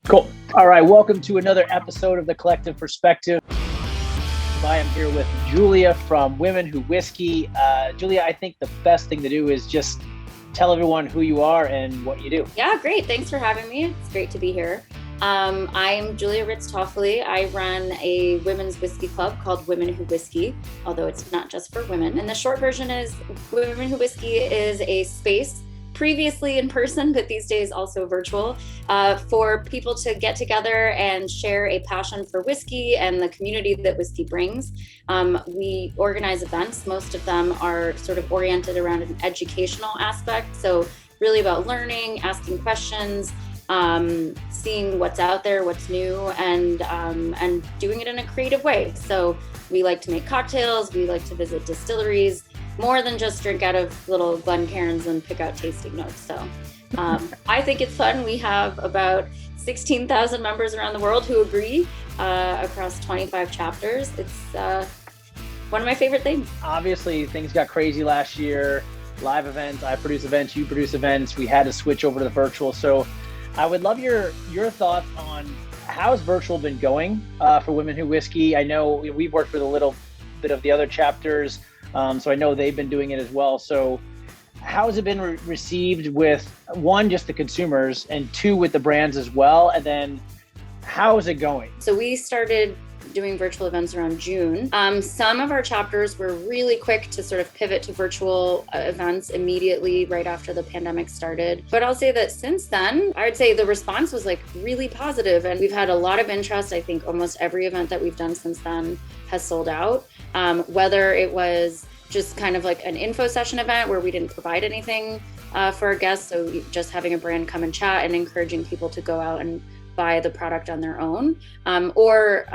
Cool. All right. Welcome to another episode of The Collective Perspective. I am here with Julia from Women Who Whiskey. Julia, I think the best thing to do is just tell everyone who you are and what you do. Yeah, great. Thanks for having me. It's great to be here. I'm Julia Ritz Toffoli. I run a women's whiskey club called Women Who Whiskey, although it's not just for women. And the short version is Women Who Whiskey is a space previously in person, but these days also virtual, for people to get together and share a passion for whiskey and the community that whiskey brings. We organize events. Most of them are sort of oriented around an educational aspect. So really about learning, asking questions, seeing what's out there, what's new, and doing it in a creative way. So we like to make cocktails. We like to visit distilleries, more than just drink out of little Glencairns and pick out tasting notes. So I think it's fun. We have about 16,000 members around the world who agree across 25 chapters. It's one of my favorite things. Obviously, things got crazy last year. Live events, I produce events, you produce events. We had to switch over to the virtual. So I would love your thoughts on how's virtual been going for Women Who Whiskey. I know we've worked with a little bit of the other chapters. So I know they've been doing it as well. So how has it been received with, one, just the consumers, and two, with the brands as well? And then how is it going? So we started doing virtual events around June. Some of our chapters were really quick to sort of pivot to virtual events immediately right after the pandemic started. But I'll say that since then, I would say the response was like really positive, and we've had a lot of interest. I think almost every event that we've done since then has sold out. Whether it was just kind of like an info session event where we didn't provide anything for our guests, so just having a brand come and chat and encouraging people to go out and buy the product on their own, or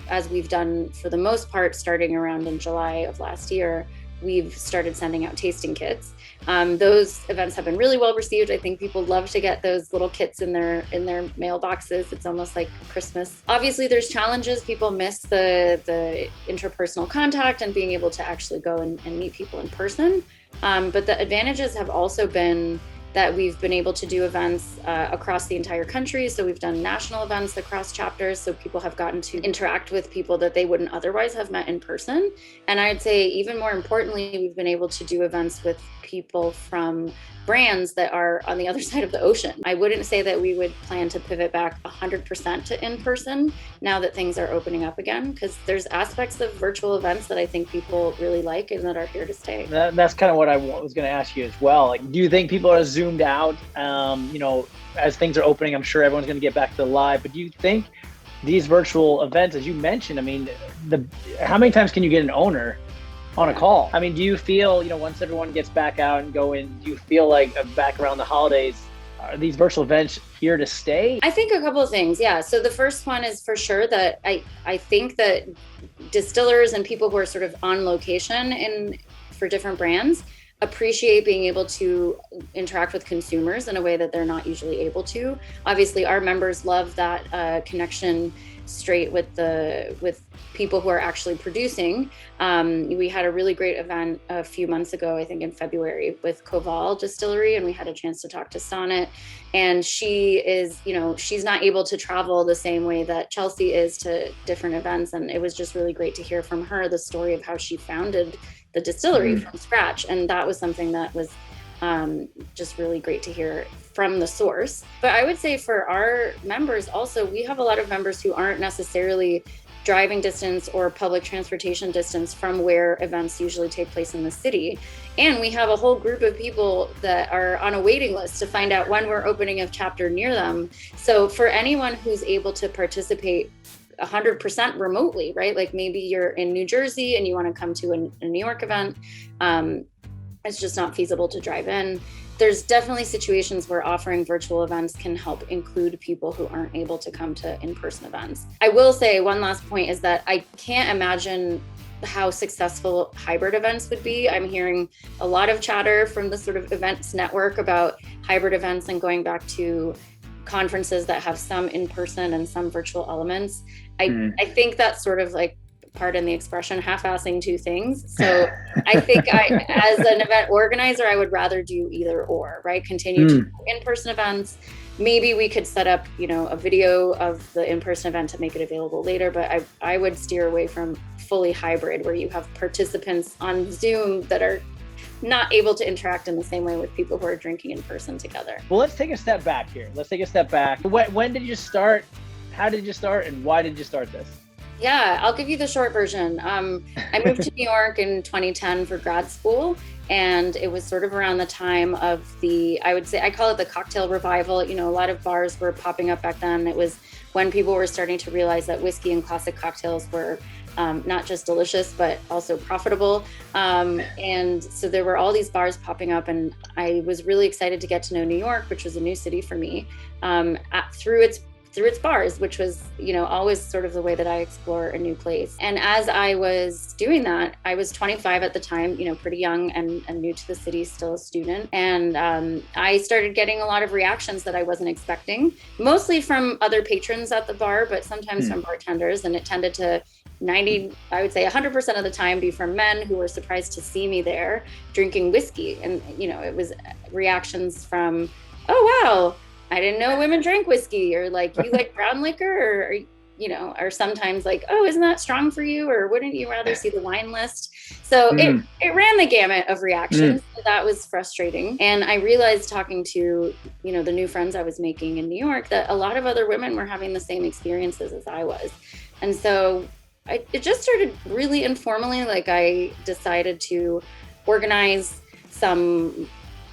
as we've done for the most part, starting around in July of last year, we've started sending out tasting kits. Those events have been really well received. I think people love to get those little kits in their mailboxes. It's almost like Christmas. Obviously, there's challenges. People miss the interpersonal contact and being able to actually go and meet people in person. But the advantages have also been that we've been able to do events across the entire country. So we've done national events across chapters. So people have gotten to interact with people that they wouldn't otherwise have met in person. And I'd say even more importantly, we've been able to do events with people from brands that are on the other side of the ocean. I wouldn't say that we would plan to pivot back 100% to in-person now that things are opening up again, because there's aspects of virtual events that I think people really like and that are here to stay. That's kind of what I was going to ask you as well. Like, do you think people are zoomed out? As things are opening, I'm sure everyone's going to get back to the live, but do you think these virtual events, as you mentioned, I mean, how many times can you get an owner on a call? I mean, do you feel, once everyone gets back out and going, do you feel like back around the holidays, are these virtual events here to stay? I think a couple of things. Yeah. So the first one is for sure that I think that distillers and people who are sort of on location for different brands appreciate being able to interact with consumers in a way that they're not usually able to. Obviously, our members love that connection straight with people who are actually producing. We had a really great event a few months ago, I think in February, with Koval Distillery, and we had a chance to talk to Sonnet. And she is, she's not able to travel the same way that Chelsea is to different events. And it was just really great to hear from her the story of how she founded the distillery from scratch. And that was something that was just really great to hear from the source. But I would say for our members also, we have a lot of members who aren't necessarily driving distance or public transportation distance from where events usually take place in the city. And we have a whole group of people that are on a waiting list to find out when we're opening a chapter near them. So for anyone who's able to participate 100% remotely, right? Like maybe you're in New Jersey and you want to come to a New York event. It's just not feasible to drive in. There's definitely situations where offering virtual events can help include people who aren't able to come to in-person events. I will say one last point is that I can't imagine how successful hybrid events would be. I'm hearing a lot of chatter from the sort of events network about hybrid events and going back to conferences that have some in-person and some virtual elements. I think that's sort of like, pardon the expression, half-assing two things. So I think as an event organizer, I would rather do either or, right? Continue to do in-person events, maybe we could set up, a video of the in-person event to make it available later, but I would steer away from fully hybrid where you have participants on Zoom that are not able to interact in the same way with people who are drinking in person together. Well, let's take a step back here. When did you start? How did you start? And why did you start this? Yeah, I'll give you the short version. I moved to New York in 2010 for grad school. And it was sort of around the time of I call it the cocktail revival. A lot of bars were popping up back then. It was when people were starting to realize that whiskey and classic cocktails were not just delicious, but also profitable. And so there were all these bars popping up, and I was really excited to get to know New York, which was a new city for me, through its bars, which was, always sort of the way that I explore a new place. And as I was doing that, I was 25 at the time, pretty young and new to the city, still a student. And I started getting a lot of reactions that I wasn't expecting, mostly from other patrons at the bar, but sometimes from bartenders. And it tended to 100% of the time be from men who were surprised to see me there drinking whiskey. And, it was reactions from, oh, wow, I didn't know women drank whiskey, or like, you like brown liquor, or sometimes like, oh, isn't that strong for you? Or wouldn't you rather see the wine list? So it ran the gamut of reactions. So that was frustrating. And I realized talking to, the new friends I was making in New York, that a lot of other women were having the same experiences as I was. And so it just started really informally. Like, I decided to organize some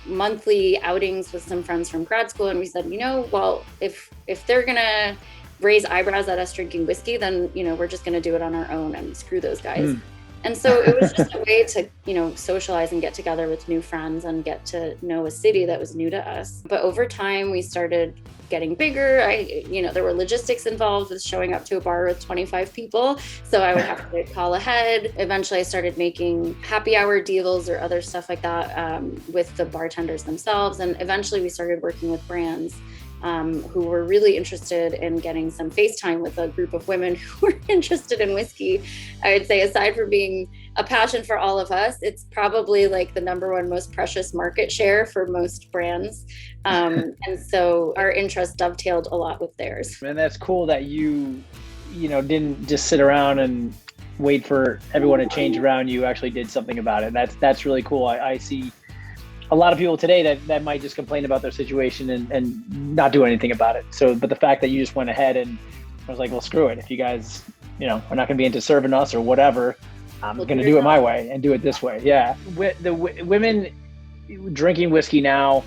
monthly outings with some friends from grad school, and we said, well, if they're gonna raise eyebrows at us drinking whiskey, then we're just gonna do it on our own and screw those guys. And so it was just a way to socialize and get together with new friends and get to know a city that was new to us. But over time we started getting bigger. There were logistics involved with showing up to a bar with 25 people. So I would have to call ahead. Eventually I started making happy hour deals or other stuff like that with the bartenders themselves. And eventually we started working with brands who were really interested in getting some FaceTime with a group of women who were interested in whiskey. I would say, aside from being a passion for all of us, it's probably like the number one most precious market share for most brands. And so our interest dovetailed a lot with theirs. And that's cool that you didn't just sit around and wait for everyone to change around you. Actually did something about it. That's really cool. I see a lot of people today that might just complain about their situation and not do anything about it. So, but the fact that you just went ahead and I was like, well, screw it. If you guys, are not going to be into serving us or whatever, I'm going to do it my way and do it this way. Yeah. With the women drinking whiskey now,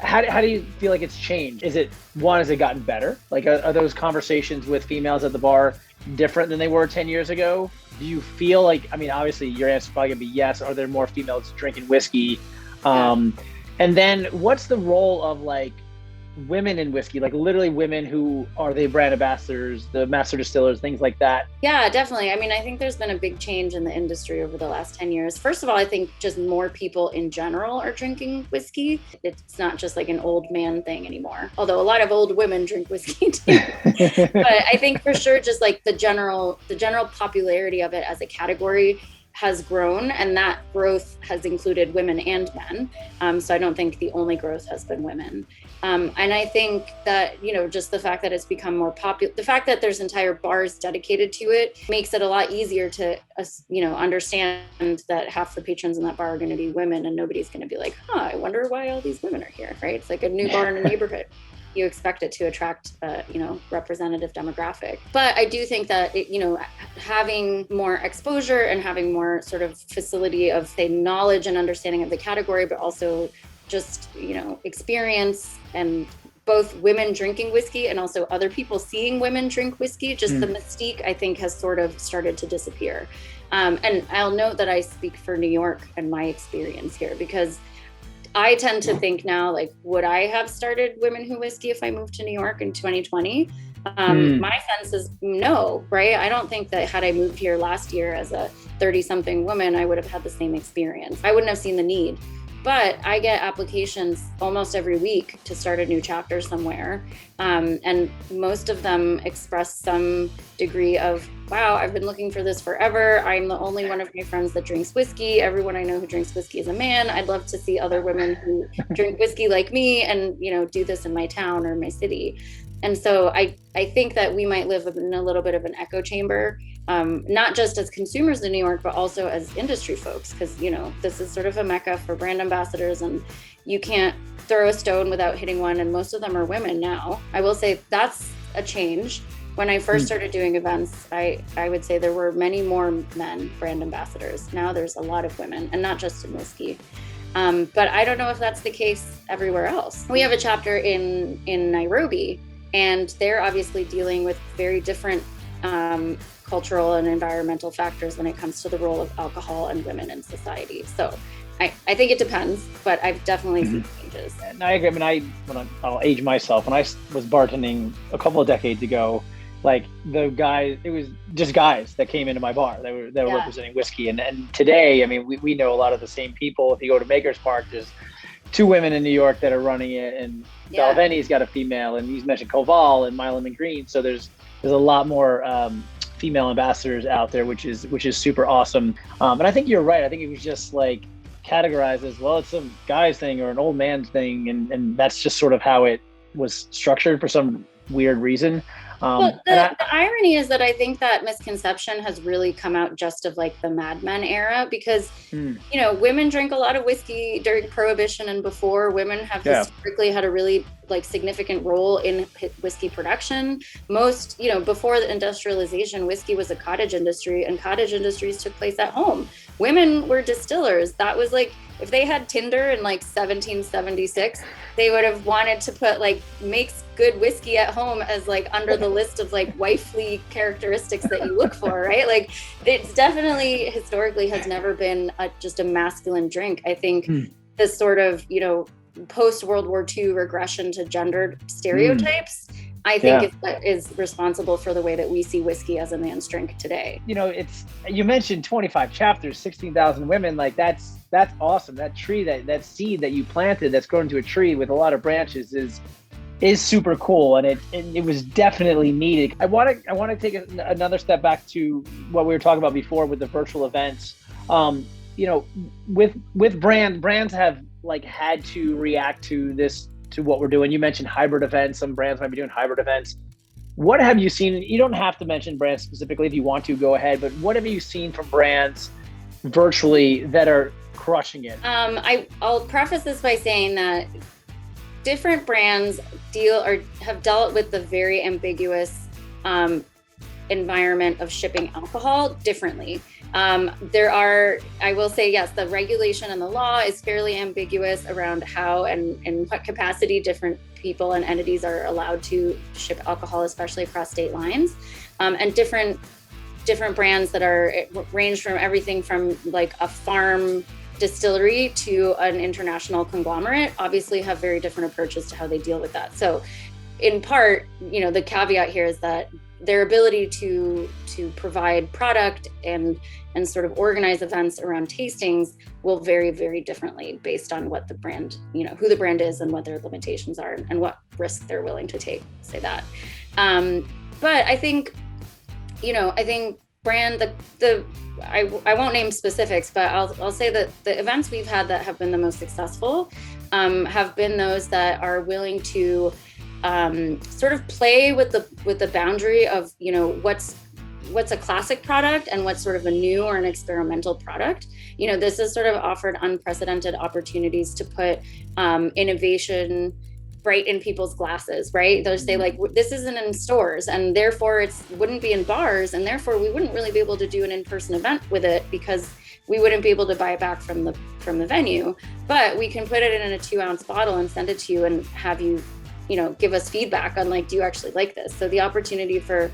how do you feel like it's changed? Has it gotten better? Like, are those conversations with females at the bar different than they were 10 years ago? Do you feel like, obviously your answer is probably gonna be yes. Are there more females drinking whiskey? And then what's the role of like women in whiskey, like literally women who are the brand ambassadors, the master distillers, things like that? Yeah, definitely. I think there's been a big change in the industry over the last 10 years. First of all, I think just more people in general are drinking whiskey. It's not just like an old man thing anymore, although a lot of old women drink whiskey too. But I think for sure, just like the general popularity of it as a category has grown, and that growth has included women and men. So I don't think the only growth has been women. And I think that, just the fact that it's become more popular, the fact that there's entire bars dedicated to it makes it a lot easier to, understand that half the patrons in that bar are going to be women, and nobody's going to be like, I wonder why all these women are here, right? It's like a new bar in a neighborhood. You expect it to attract representative demographic. But I do think that having more exposure and having more sort of facility of, say, knowledge and understanding of the category, but also just experience, and both women drinking whiskey and also other people seeing women drink whiskey, just the mystique, I think, has sort of started to disappear. And I'll note that I speak for New York and my experience here, because I tend to think now, like, would I have started Women Who Whiskey if I moved to New York in 2020? My sense is no, right? I don't think that had I moved here last year as a 30-something woman, I would have had the same experience. I wouldn't have seen the need But I get applications almost every week to start a new chapter somewhere. And most of them express some degree of, wow, I've been looking for this forever. I'm the only one of my friends that drinks whiskey. Everyone I know who drinks whiskey is a man. I'd love to see other women who drink whiskey like me and, do this in my town or my city. And so I think that we might live in a little bit of an echo chamber, not just as consumers in New York, but also as industry folks, because, this is sort of a mecca for brand ambassadors, and you can't throw a stone without hitting one. And most of them are women now. I will say that's a change. When I first started doing events, I would say there were many more men brand ambassadors. Now there's a lot of women, and not just in whiskey. But I don't know if that's the case everywhere else. We have a chapter in Nairobi, and they're obviously dealing with very different cultural and environmental factors when it comes to the role of alcohol and women in society. So I think it depends, but I've definitely seen changes. And I agree. I mean, I'll age myself. When I was bartending a couple of decades ago, like the guys, it was just guys that came into my bar that were representing whiskey. And today, I mean, we know a lot of the same people. If you go to Maker's Mark, there's 2 women in New York that are running it, and Balveni's got a female, and he's mentioned Koval and Milam and Green. So there's a lot more female ambassadors out there, which is super awesome. And I think you're right. I think it was just like categorized as, well, it's a guy's thing or an old man's thing, and that's just sort of how it was structured for some weird reason. Well, the irony is that I think that misconception has really come out just of like the Mad Men era, because, women drink a lot of whiskey during Prohibition and before. Women have historically had a really like significant role in whiskey production. Most, before the industrialization, whiskey was a cottage industry, and cottage industries took place at home. Women were distillers. That was like, if they had Tinder in like 1776, they would have wanted to put like makes good whiskey at home as like under the list of like wifely characteristics that you look for, right? Like it's definitely historically has never been just a masculine drink. I think this sort of, post World War II regression to gendered stereotypes, I think is responsible for the way that we see whiskey as a man's drink today. You mentioned 25 chapters, 16,000 women, like that's awesome. That tree, that seed that you planted that's grown into a tree with a lot of branches is super cool, and it was definitely needed. I want to take another step back to what we were talking about before with the virtual events. With brands have like had to react to what we're doing. You mentioned hybrid events. Some brands might be doing hybrid events. What have you seen? You don't have to mention brands specifically. If you want to, go ahead. But what have you seen from brands virtually that are crushing it? I'll preface this by saying that different brands have dealt with the very ambiguous environment of shipping alcohol differently. I will say, yes, the regulation and the law is fairly ambiguous around how and in what capacity different people and entities are allowed to ship alcohol, especially across state lines. And different brands that range from everything from like a farm distillery to an international conglomerate obviously have very different approaches to how they deal with that. So in part, the caveat here is that their ability to provide product and sort of organize events around tastings will vary very differently based on what the brand, who the brand is and what their limitations are and what risk they're willing to take, say that. But I think, brand, I won't name specifics, but I'll say that the events we've had that have been the most successful have been those that are willing to sort of play with the boundary of, what's a classic product and what's sort of a new or an experimental product. This has sort of offered unprecedented opportunities to put innovation right in people's glasses, right? They'll say like, this isn't in stores and therefore it wouldn't be in bars, and therefore we wouldn't really be able to do an in-person event with it because we wouldn't be able to buy it back from the venue, but we can put it in a 2-ounce bottle and send it to you and have you give us feedback on like, do you actually like this? So the opportunity for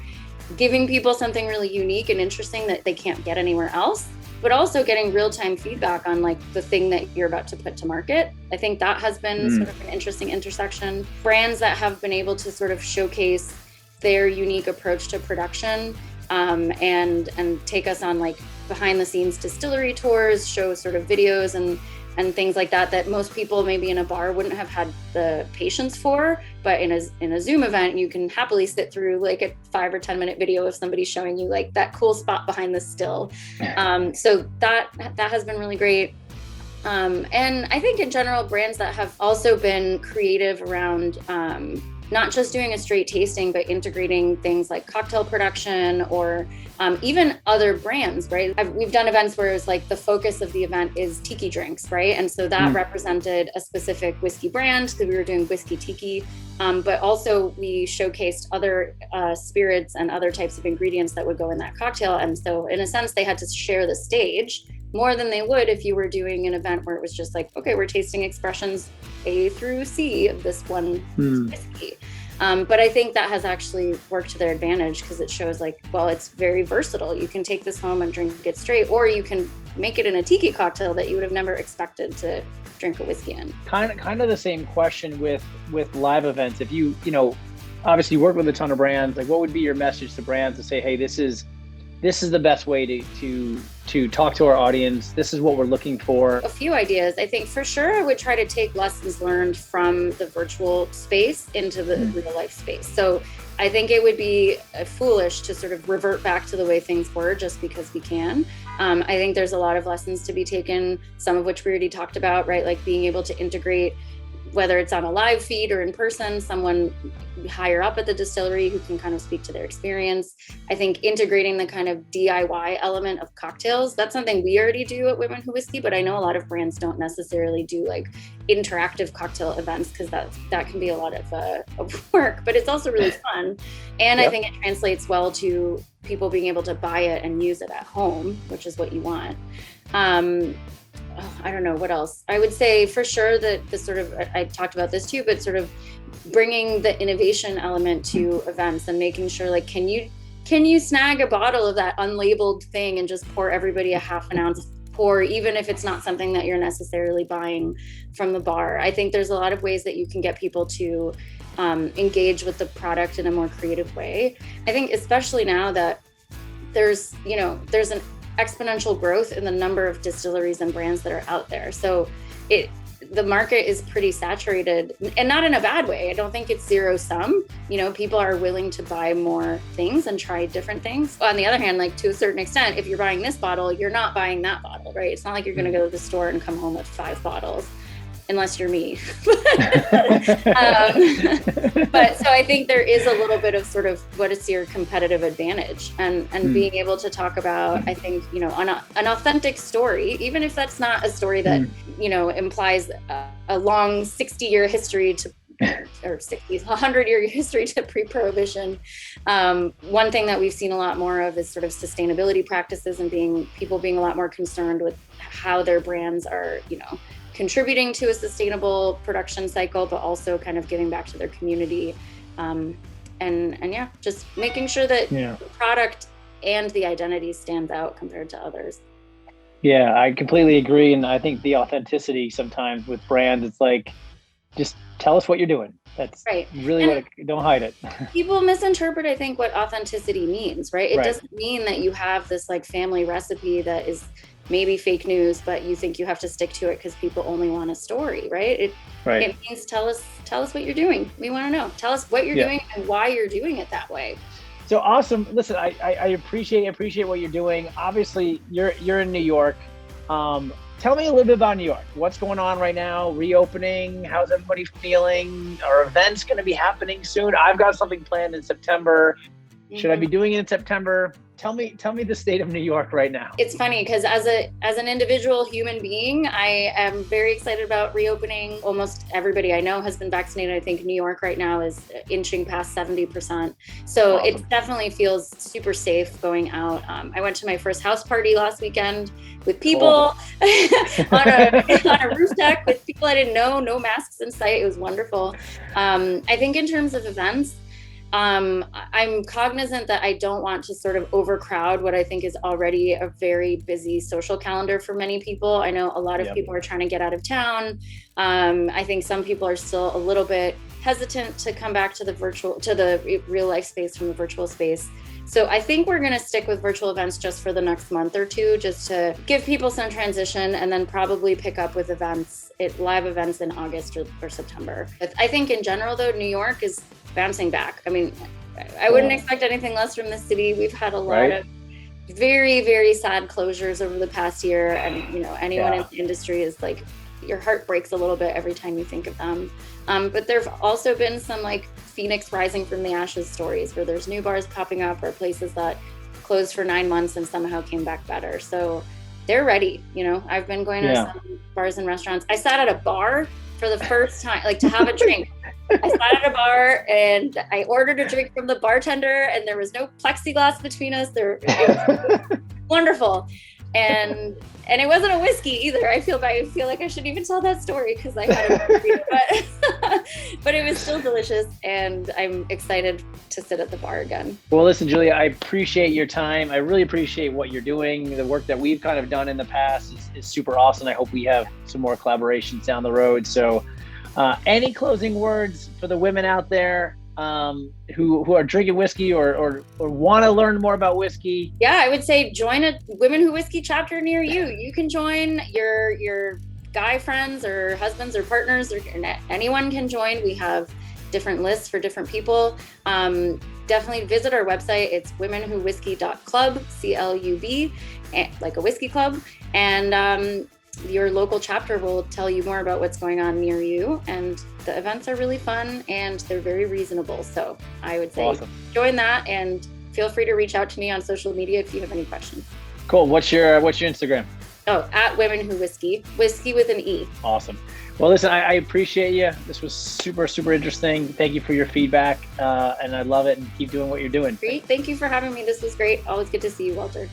giving people something really unique and interesting that they can't get anywhere else, but also getting real-time feedback on like the thing that you're about to put to market. I think that has been sort of an interesting intersection. Brands that have been able to sort of showcase their unique approach to production and take us on like behind the scenes distillery tours, show sort of videos and and things like that most people maybe in a bar wouldn't have had the patience for, but in a Zoom event, you can happily sit through like a 5 or 10 minute video of somebody showing you like that cool spot behind the still. So that has been really great. And I think in general, brands that have also been creative around not just doing a straight tasting, but integrating things like cocktail production or even other brands, right? We've done events where it's like the focus of the event is tiki drinks, right? And so that represented a specific whiskey brand because we were doing whiskey tiki, but also we showcased other spirits and other types of ingredients that would go in that cocktail. And so in a sense, they had to share the stage more than they would if you were doing an event where it was just like, okay, we're tasting expressions A through C of this one whiskey. But I think that has actually worked to their advantage because it shows like, well, it's very versatile. You can take this home and drink it straight, or you can make it in a tiki cocktail that you would have never expected to drink a whiskey in. Kind of the same question with live events. If you obviously you work with a ton of brands, like what would be your message to brands to say, hey, this is the best way to talk to our audience. This is what we're looking for. A few ideas. I think for sure I would try to take lessons learned from the virtual space into the real life space. So I think it would be foolish to sort of revert back to the way things were just because we can. I think there's a lot of lessons to be taken, some of which we already talked about, right? Like being able to integrate, whether it's on a live feed or in person, someone higher up at the distillery who can kind of speak to their experience. I think integrating the kind of DIY element of cocktails, that's something we already do at Women Who Whiskey, but I know a lot of brands don't necessarily do like interactive cocktail events because that can be a lot of work, but it's also really fun. And I think it translates well to people being able to buy it and use it at home, which is what you want. I don't know what else. I would say for sure that the sort of, I talked about this too, but sort of bringing the innovation element to events and making sure like, can you snag a bottle of that unlabeled thing and just pour everybody a half an ounce pour, even if it's not something that you're necessarily buying from the bar. I think there's a lot of ways that you can get people to engage with the product in a more creative way. I think especially now that there's an exponential growth in the number of distilleries and brands that are out there. So the market is pretty saturated, and not in a bad way. I don't think it's zero sum. People are willing to buy more things and try different things. On the other hand, like to a certain extent, if you're buying this bottle, you're not buying that bottle, right? It's not like you're going to go to the store and come home with 5 bottles. Unless you're me. But so I think there is a little bit of sort of what is your competitive advantage and being able to talk about, I think, an authentic story, even if that's not a story that, implies a long 60-year history to or 60s, 100-year history to pre-prohibition. One thing that we've seen a lot more of is sort of sustainability practices and people being a lot more concerned with how their brands are, contributing to a sustainable production cycle, but also kind of giving back to their community. Just making sure that the product and the identity stands out compared to others. Yeah, I completely agree. And I think the authenticity sometimes with brands, it's like, just tell us what you're doing. That's right. Really don't hide it. People misinterpret, I think, what authenticity means, right? It doesn't mean that you have this like family recipe that is maybe fake news, but you think you have to stick to it because people only want a story, right? It means tell us what you're doing. We want to know. Tell us what you're doing and why you're doing it that way. So awesome. Listen, I appreciate what you're doing. Obviously, you're in New York. Tell me a little bit about New York. What's going on right now? Reopening? How's everybody feeling? Are events going to be happening soon? I've got something planned in September. Should I be doing it in September? Tell me the state of New York right now. It's funny because as an individual human being, I am very excited about reopening. Almost everybody I know has been vaccinated. I think New York right now is inching past 70%. So awesome. It definitely feels super safe going out. I went to my first house party last weekend with people on a roof deck with people I didn't know, no masks in sight. It was wonderful. I think in terms of events, I'm cognizant that I don't want to sort of overcrowd what I think is already a very busy social calendar for many people. I know a lot of people are trying to get out of town. I think some people are still a little bit hesitant to come back to the real life space from the virtual space. So I think we're going to stick with virtual events just for the next month or two, just to give people some transition, and then probably pick up with live events in August or September. But I think in general, though, New York is bouncing back. I mean, I wouldn't expect anything less from the city. We've had a lot of very, very sad closures over the past year. And, anyone in the industry is like, your heart breaks a little bit every time you think of them. But there've also been some like Phoenix rising from the ashes stories, where there's new bars popping up, or places that closed for 9 months and somehow came back better. So they're ready. I've been going to some bars and restaurants. I sat at a bar for the first time, like to have a drink. I sat at a bar and I ordered a drink from the bartender, and there was no plexiglass between us. It was wonderful. And it wasn't a whiskey either. I feel like I shouldn't even tell that story because I had a whiskey, but it was still delicious, and I'm excited to sit at the bar again. Well, listen, Julia, I appreciate your time. I really appreciate what you're doing. The work that we've kind of done in the past is super awesome. I hope we have some more collaborations down the road. So any closing words for the women out there who are drinking whiskey or want to learn more about whiskey? Yeah, I would say join a Women Who Whiskey chapter near you. You can join. Your guy friends or husbands or partners, or anyone can join. We have different lists for different people. Definitely visit our website. It's womenwhowhiskey.club, CLUB, like a whiskey club. And your local chapter will tell you more about what's going on near you. And the events are really fun and they're very reasonable. So I would say join that, and feel free to reach out to me on social media if you have any questions. Cool. What's your Instagram? Oh, at Women Who Whiskey with an E. Awesome. Well, listen, I appreciate you. This was super, super interesting. Thank you for your feedback. And I love it, and keep doing what you're doing. Great. Thank you for having me. This was great. Always good to see you, Walter.